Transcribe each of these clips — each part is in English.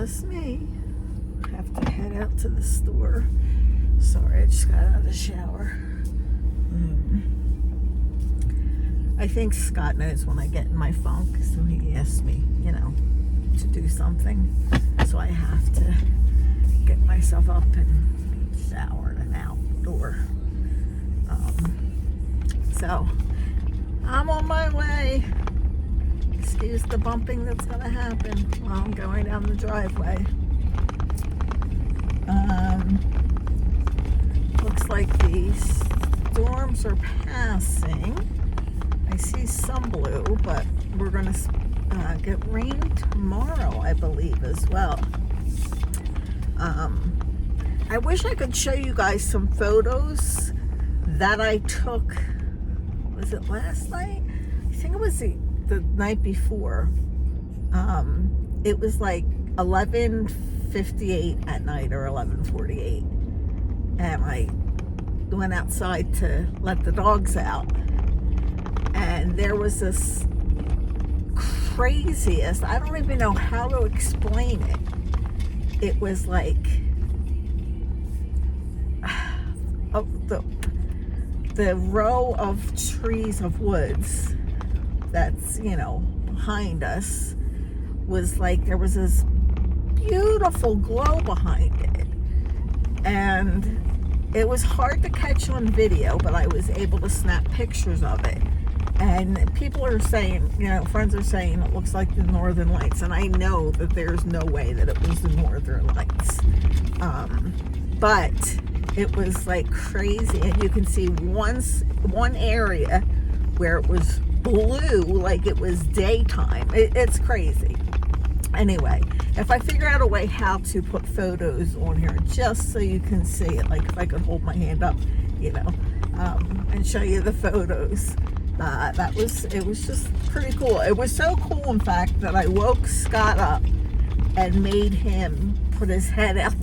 just me. I have to head out to the store. Sorry, I just got out of the shower. I think Scott knows when I get in my funk, so he asks me, to do something. So I have to get myself up and showered and outdoor. So I'm on my way. Excuse the bumping that's going to happen while I'm going down the driveway. Looks like the storms are passing. I see some blue, but we're going to get rain tomorrow, I believe, as well. I wish I could show you guys some photos that I took. Was it last night? I think it was the night before. It was like 11:58 at night or 11:48, and I went outside to let the dogs out, and there was this craziest, I don't even know how to explain it. It was like the row of trees of woods that's behind us was like there was this beautiful glow behind it, and it was hard to catch on video, but I was able to snap pictures of it. And people are saying, friends are saying it looks like the Northern Lights, and I know that there's no way that it was the Northern Lights, but it was like crazy. And you can see one area where it was blue, like it was daytime. It's crazy. Anyway, if I figure out a way how to put photos on here just so you can see it, like if I could hold my hand up, and show you the photos, it was just pretty cool. It was so cool, in fact, that I woke Scott up and made him put his head out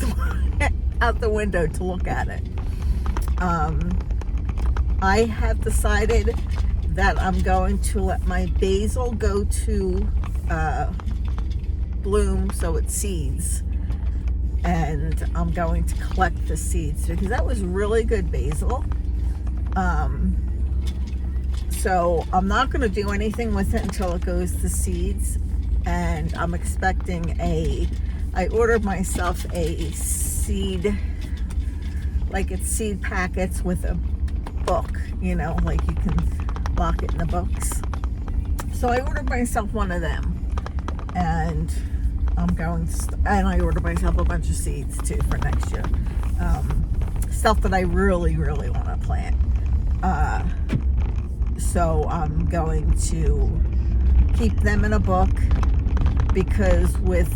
the window to look at it. I have decided that I'm going to let my basil go to bloom so it seeds, and I'm going to collect the seeds because that was really good basil. So I'm not going to do anything with it until it goes to seeds, and I'm expecting I ordered myself a seed, like it's seed packets with a book, like you can lock it in the books. So I ordered myself one of them, and and I ordered myself a bunch of seeds too for next year. Stuff that I really, really want to plant. So I'm going to keep them in a book, because with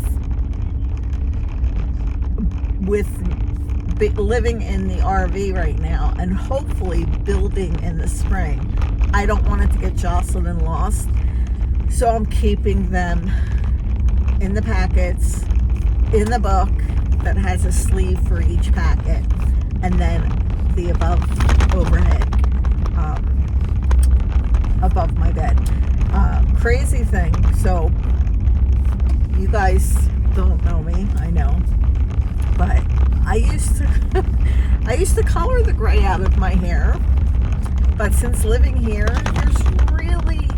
living in the RV right now and hopefully building in the spring, I don't want it to get jostled and lost. So I'm keeping them in the packets, in the book that has a sleeve for each packet, and then the overhead, above my bed. Crazy thing. So you guys don't know me, I know, but I used to color the gray out of my hair, but since living here, there's really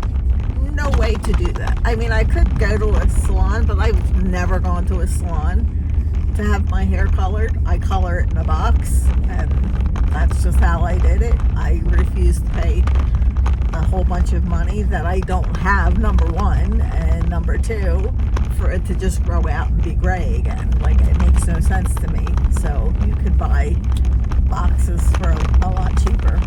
no way to do that. I mean, I could go to a salon, but I've never gone to a salon to have my hair colored. I color it in a box, and that's just how I did it. I refuse to pay a whole bunch of money that I don't have, number one, and number two, for it to just grow out and be gray again. Like, it makes no sense to me. So you could buy boxes for a lot cheaper,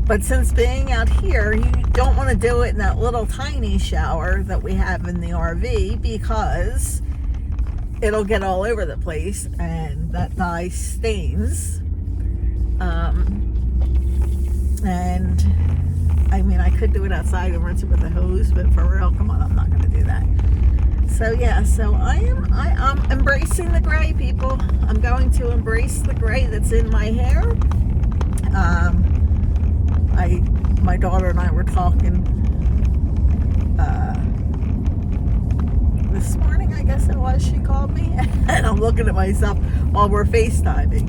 but since being out here, you don't want to do it in that little tiny shower that we have in the RV, because it'll get all over the place and that dye stains. And I mean, I could do it outside and rinse it with a hose, but for real, come on, I'm not going to do that. So yeah, so I'm embracing the gray, people. I'm going to embrace the gray that's in my hair. My daughter and I were talking this morning, I guess it looking at myself while we're FaceTiming.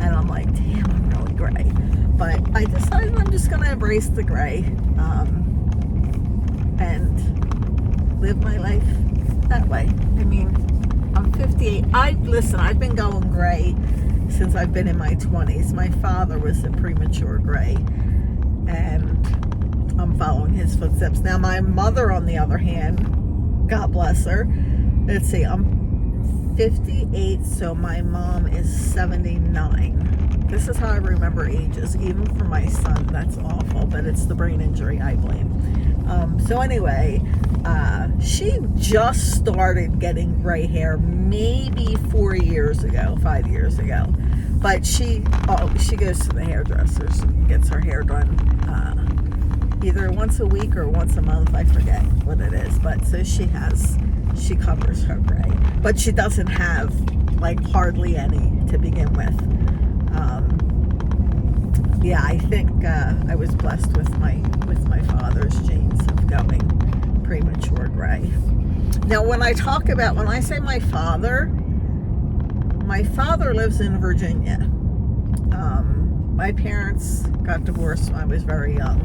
And I'm like, damn, I'm really gray. But I decided I'm just going to embrace the gray and live my life that way. I mean, I'm 58. I've been going gray since I've been in my 20s. My father was a premature gray, and I'm following his footsteps. Now, my mother, on the other hand, God bless her. Let's see, I'm 58, so my mom is 79. This is how I remember ages, even for my son. That's awful, but it's the brain injury I blame. So anyway, she just started getting gray hair maybe 5 years ago. But she goes to the hairdressers and gets her hair done either once a week or once a month. I forget what it is. But so she covers her gray. But she doesn't have like hardly any to begin with. Yeah, I think I was blessed with my father's genes of going premature gray. Now, when I say my father lives in Virginia. My parents got divorced when I was very young.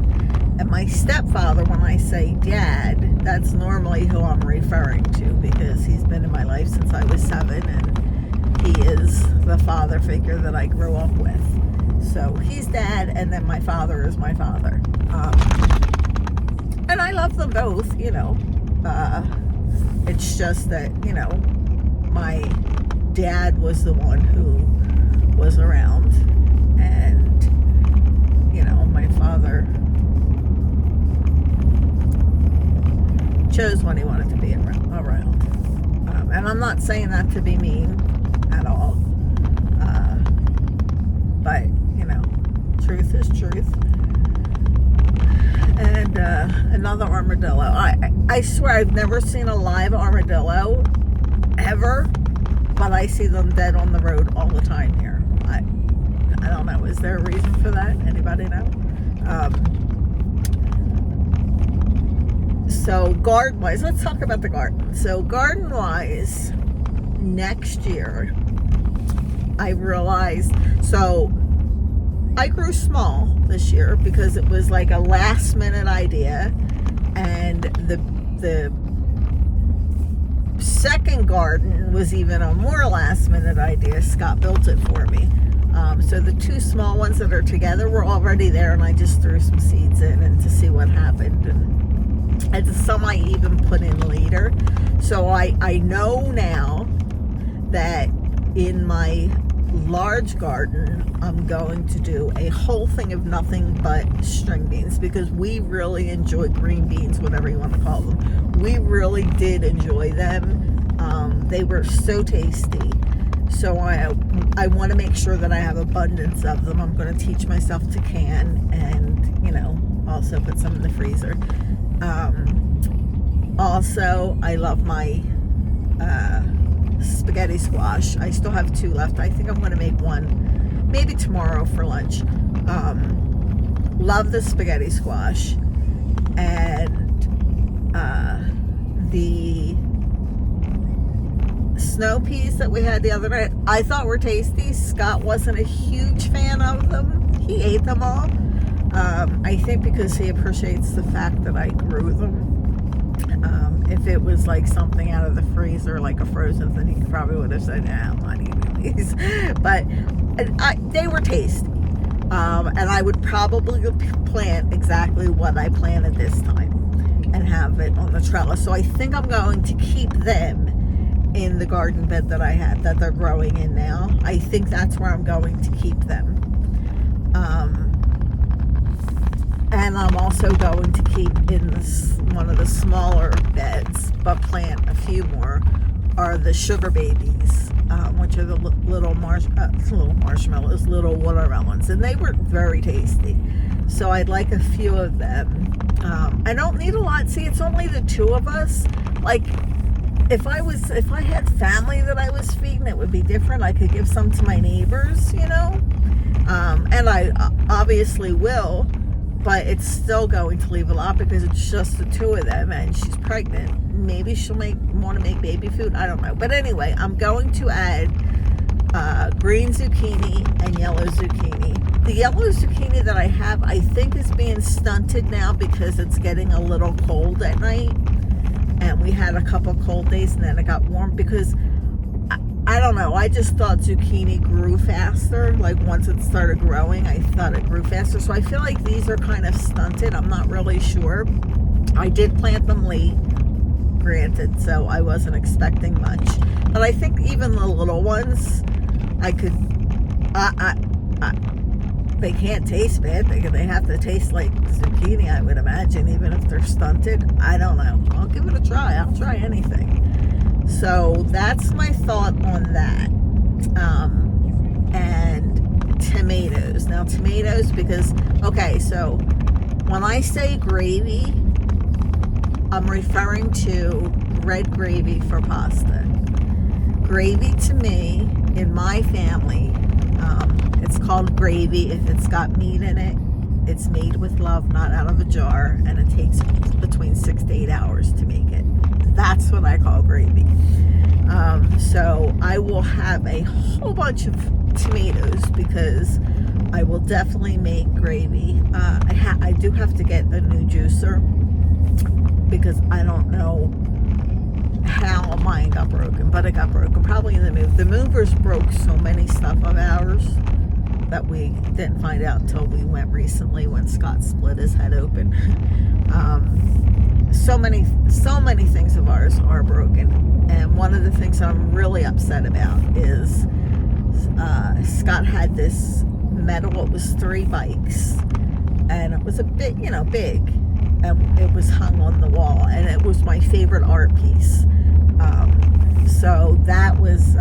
And my stepfather, when I say dad, that's normally who I'm referring to, because he's been in my life since I was 7, and he is the father figure that I grew up with. So he's dad, and then my father is my father. And I love them both, you know. It's just that, you know, my dad was the one who was around, and, you know, my father chose when he wanted to be around. And I'm not saying that to be mean at all. But, you know, truth is truth. And another armadillo. I swear I've never seen a live armadillo ever, but I see them dead on the road all the time here. I don't know. Is there a reason for that? Anybody know? So garden-wise, let's talk about the garden. So garden-wise, next year, I realized, so I grew small this year because it was like a last-minute idea, and the second garden was even a more last-minute idea. Scott built it for me. So the two small ones that are together were already there, and I just threw some seeds in and to see what happened. And some I even put in later. So I know now that in my large garden, I'm going to do a whole thing of nothing but string beans, because we really enjoy green beans, whatever you want to call them. We really did enjoy them. They were so tasty. So I want to make sure that I have abundance of them. I'm going to teach myself to can, and, you know, also put some in the freezer. Also, I love my spaghetti squash. I still have 2 left. I think I'm going to make one maybe tomorrow for lunch. Love the spaghetti squash. And the snow peas that we had the other night, I thought were tasty. Scott wasn't a huge fan of them. He ate them all. I think because he appreciates the fact that I grew them. If it was like something out of the freezer, like a frozen thing, he probably would have said, nah, I'm not eating these. But they were tasty. And I would probably plant exactly what I planted this time and have it on the trellis. So I think I'm going to keep them in the garden bed that I had, that they're growing in now. I think that's where I'm going to keep them. And I'm also going to keep in one of the smaller beds, but plant a few more, are the sugar babies, which are the little marshmallows, little watermelons, and they were very tasty. So I'd like a few of them. I don't need a lot. See, it's only the 2 of us. Like, if I had family that I was feeding, it would be different. I could give some to my neighbors, you know, and I obviously will. but it's still going to leave a lot because it's just the two of them and she's pregnant. Maybe she'll want to make baby food. I don't know. But anyway, I'm going to add green zucchini and yellow zucchini. The yellow zucchini that I have, I think is being stunted now because it's getting a little cold at night. And we had a couple cold days and then it got warm because I don't know. I just thought zucchini grew faster. Like once it started growing, I thought it grew faster. So I feel like these are kind of stunted. I'm not really sure. I did plant them late, granted, so I wasn't expecting much. But I think even the little ones, I could, they can't taste bad. They have to taste like zucchini, I would imagine, even if they're stunted. I don't know. I'll give it a try. I'll try anything. So that's my thought on that. And tomatoes. Now tomatoes, because, okay, so when I say gravy, I'm referring to red gravy for pasta. Gravy to me, in my family, it's called gravy if it's got meat in it. It's made with love, not out of a jar, and it takes between 6 to 8 hours to make it. That's what I call gravy. So I will have a whole bunch of tomatoes because I will definitely make gravy. I do have to get a new juicer because I don't know how mine got broken, but it got broken probably in the move. The movers broke so many stuff of ours that we didn't find out until we went recently when Scott split his head open. So many things of ours are broken. And one of the things I'm really upset about is Scott had this metal, it was 3 bikes, and it was a bit, big, and it was hung on the wall, and it was my favorite art piece. So that was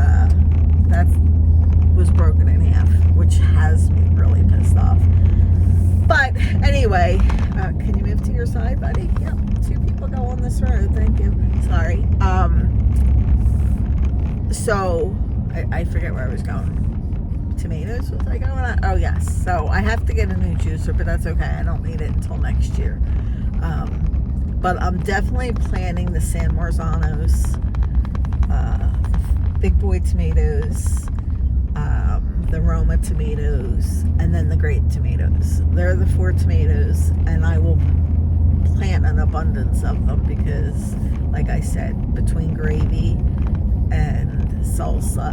broken in half, which has me really pissed off. But anyway, can you move to your side, buddy? Yep, 2 people go on this road. Thank you. Sorry. So I forget where I was going. Tomatoes? Was I going on? Oh yes. So I have to get a new juicer, but that's okay. I don't need it until next year. But I'm definitely planting the San Marzanos, Big Boy tomatoes, the Roma tomatoes, and then the grape tomatoes. They're the 4 tomatoes, and I will plant an abundance of them because, like I said, between gravy and salsa,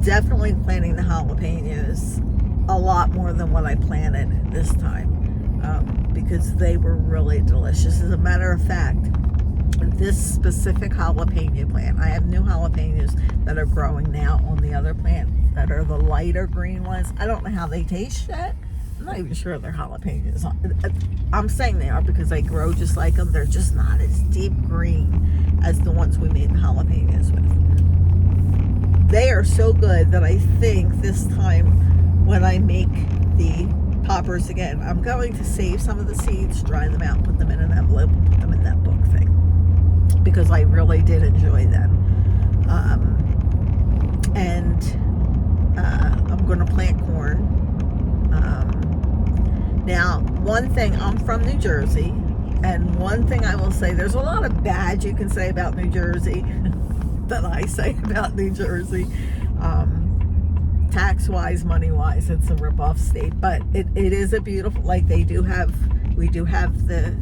definitely planting the jalapenos a lot more than what I planted this time, because they were really delicious. As a matter of fact, this specific jalapeno plant, I have new jalapenos that are growing now on the other plant that are the lighter green ones. I don't know how they taste yet. I'm not even sure they're jalapenos. I'm saying they are because they grow just like them. They're just not as deep green as the ones we made the jalapenos with. They are so good that I think this time when I make the poppers again, I'm going to save some of the seeds, dry them out, put them in an envelope, and put them in that book thing, because I really did enjoy them. I'm going to plant corn. Now, one thing, I'm from New Jersey, and one thing I will say, there's a lot of bad you can say about New Jersey that I say about New Jersey. Tax-wise, money-wise, it's a rip-off state, but it is a beautiful, like we do have the,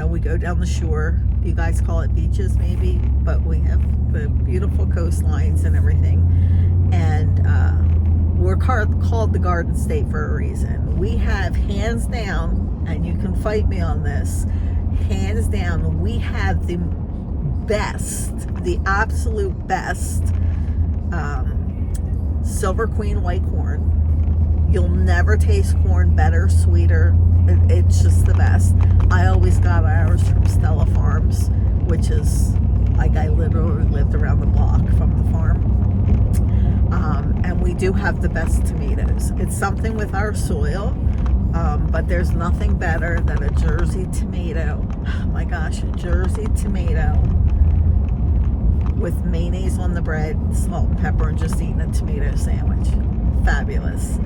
we go down the shore. You guys call it beaches maybe, but we have the beautiful coastlines and everything. And we're called the Garden State for a reason. We have, hands down, and you can fight me on this, hands down, we have the best, the absolute best Silver Queen white corn. You'll never taste corn better, sweeter. It's just the best. I always got ours from Stella Farms, which is like I literally lived around the block from the farm. And we do have the best tomatoes. It's something with our soil, but there's nothing better than a Jersey tomato. Oh my gosh, a Jersey tomato with mayonnaise on the bread, salt and pepper, and just eating a tomato sandwich. Fabulous.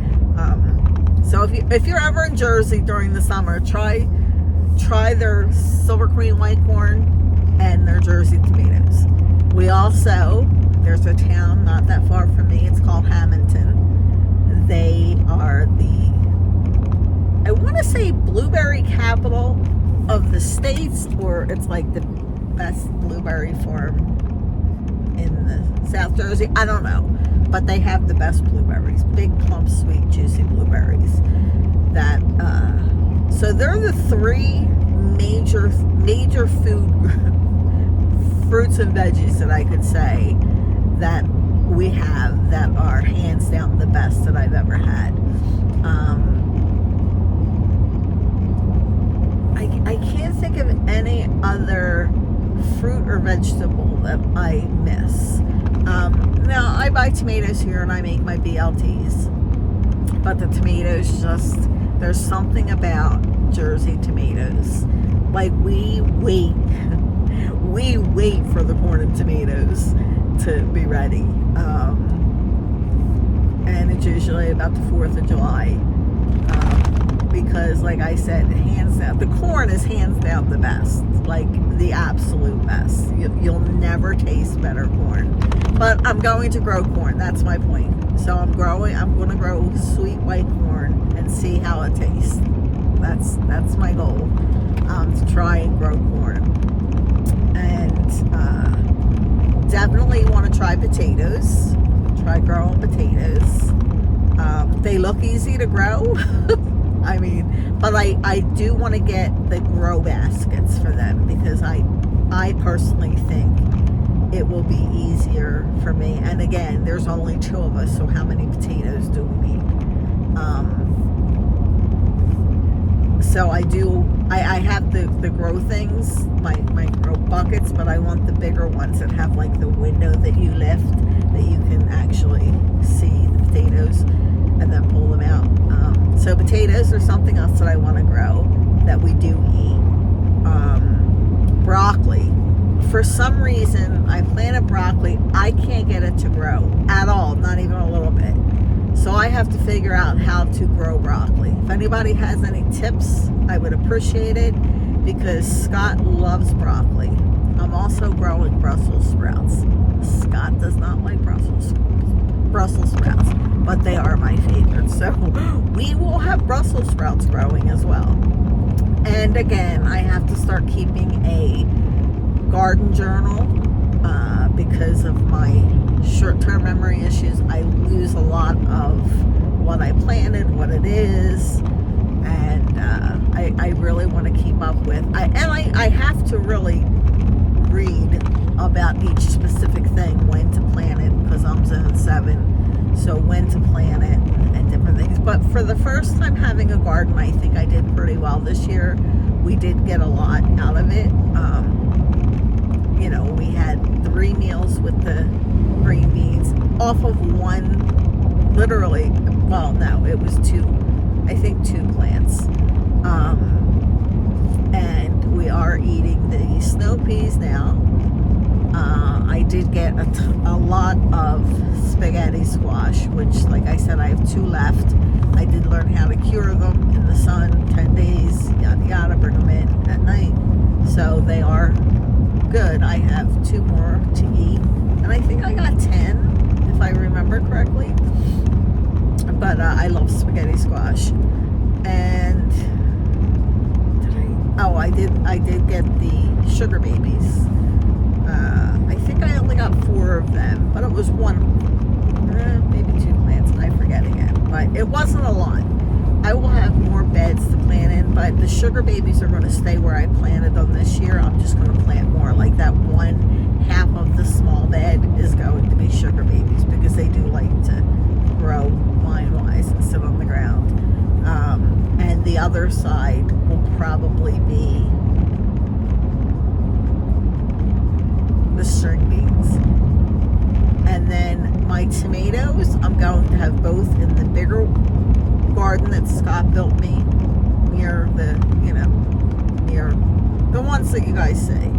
So if you're ever in Jersey during the summer, try their Silver Queen white corn and their Jersey tomatoes. We also, there's a town not that far from me, it's called Hamilton. They are I want to say blueberry capital of the States, or it's like the best blueberry farm in the South Jersey. I don't know, but they have the best blueberries, big, plump, sweet, juicy blueberries. So they're the three major food fruits and veggies that I could say that we have that are hands down the best that I've ever had. I can't think of any other fruit or vegetable that I miss. Now, I buy tomatoes here and I make my BLTs, but the tomatoes there's something about Jersey tomatoes. Like, we wait for the corn and tomatoes to be ready. And it's usually about the 4th of July. Because, like I said, hands down, the corn is hands down the best, like the absolute best. You'll never taste better corn. But I'm going to grow corn. That's my point. So I'm going to grow sweet white corn and see how it tastes. That's my goal. To try and grow corn. And definitely want to try potatoes. Try growing potatoes. They look easy to grow. I mean, but I do want to get the grow baskets for them, because I personally think it will be easier for me. And again, there's only 2 of us, so how many potatoes do we need? So I have the grow things, my grow buckets, but I want the bigger ones that have like the window that you lift, that you can actually see the potatoes and then pull them out. So potatoes are something else that I want to grow that we do eat. Broccoli. For some reason, I planted broccoli. I can't get it to grow at all, not even a little bit. So I have to figure out how to grow broccoli. If anybody has any tips, I would appreciate it, because Scott loves broccoli. I'm also growing Brussels sprouts. Scott does not like Brussels sprouts, but they are my favorite. So we will have Brussels sprouts growing as well. And again, I have to start keeping a garden journal because of my short-term memory issues. I lose a lot of what I planted, what it is, and I really want to keep up with. I have to really read about each specific thing, when to plant it, because I'm zone 7. So when to plant it and different things. But for the first time having a garden, I think I did pretty well this year. We did get a lot out of it. We had 3 meals with the green beans off of one, literally, well, no, it was 2 plants. And we are eating the snow peas now. I did get a lot of spaghetti squash, which, like I said, I have 2 left. I did learn how to cure them in the sun, 10 days, yada yada, bring them in at night. So they are good. I have 2 more to eat. And I think I got 10, if I remember correctly. But I love spaghetti squash. And I did get the sugar babies. I think I only got 4 of them, but it was 1, maybe 2 plants, I forget again, but it wasn't a lot. I will have more beds to plant in, but the sugar babies are going to stay where I planted them this year. I'm just going to plant more. Like that 1/2 of the small bed is going to be sugar babies, because they do like to grow line-wise and sit on the ground. And the other side will probably be the string beans. And then my tomatoes, I'm going to have both in the bigger garden that Scott built me near near the ones that you guys see.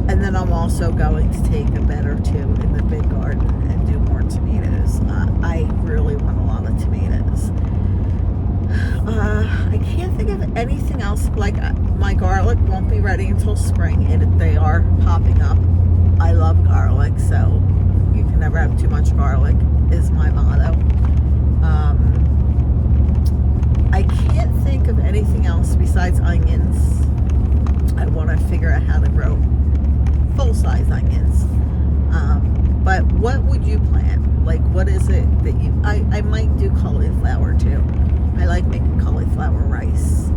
And then I'm also going to take a bed or 2 in the big garden and do more tomatoes. I really want a lot of tomatoes. I can't think of anything else. Like my garlic won't be ready until spring. They are popping up. I love garlic, so you can never have too much garlic is my motto. I can't think of anything else besides onions. I want to figure out how to grow full-size onions. But what would you plant? Like, what is it that you... I might do cauliflower, too. I like making cauliflower rice.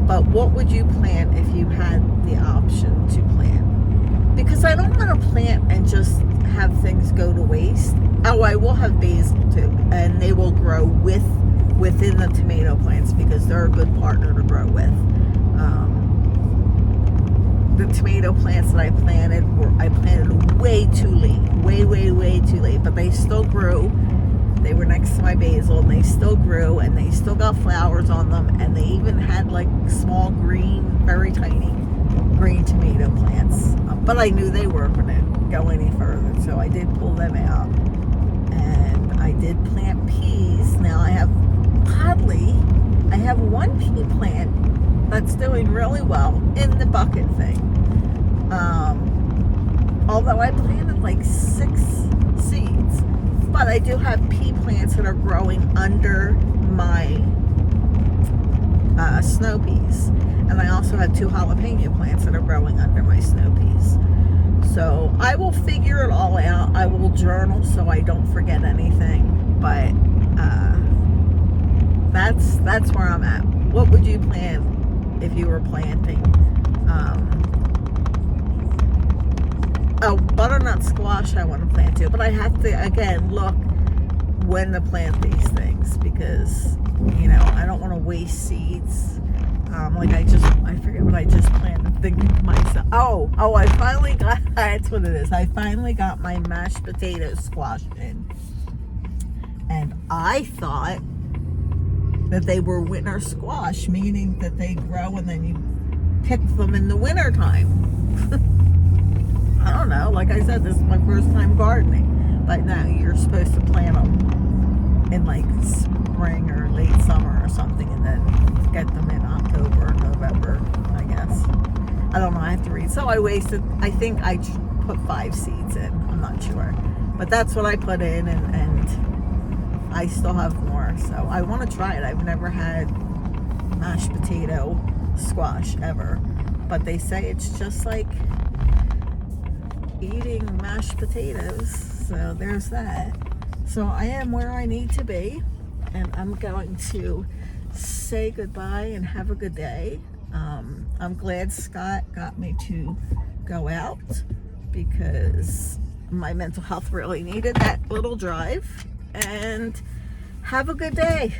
But what would you plant if you had the option to plant? Because I don't want to plant and just have things go to waste. Oh, I will have basil, too. And they will grow within the tomato plants because they're a good partner to grow with. The tomato plants that I planted way too late. Way too late. But they still grew. They were next to my basil and they still grew and they still got flowers on them, and they even had like small green, very tiny green tomato plants. But I knew they weren't going to go any further, so I did pull them out. And I did plant peas. Now I have one pea plant that's doing really well in the bucket thing. Although I planted like 6 seeds, but I do have pea plants that are growing under my snow peas. And I also have 2 jalapeno plants that are growing under my snow peas. So I will figure it all out. I will journal so I don't forget anything. But that's where I'm at. What would you plant if you were planting? Butternut squash I want to plant too. But I have to, again, look when to plant these things because, I don't want to waste seeds. I forget what I just planted. Thinking to myself, I finally got, that's what it is. I finally got my mashed potato squash in. And I thought that they were winter squash, meaning that they grow and then you pick them in the winter time. I don't know. Like I said, this is my first time gardening. But no, you're supposed to plant them in like spring or late summer or something and then get them in October or November, I guess. I don't know. I have to read. So I think I put 5 seeds in. I'm not sure. But that's what I put in, and I still have more. So I want to try it. I've never had mashed potato squash ever. But they say it's just like eating mashed potatoes. So there's that. So I am where I need to be. And I'm going to say goodbye and have a good day. I'm glad Scott got me to go out because my mental health really needed that little drive. And have a good day.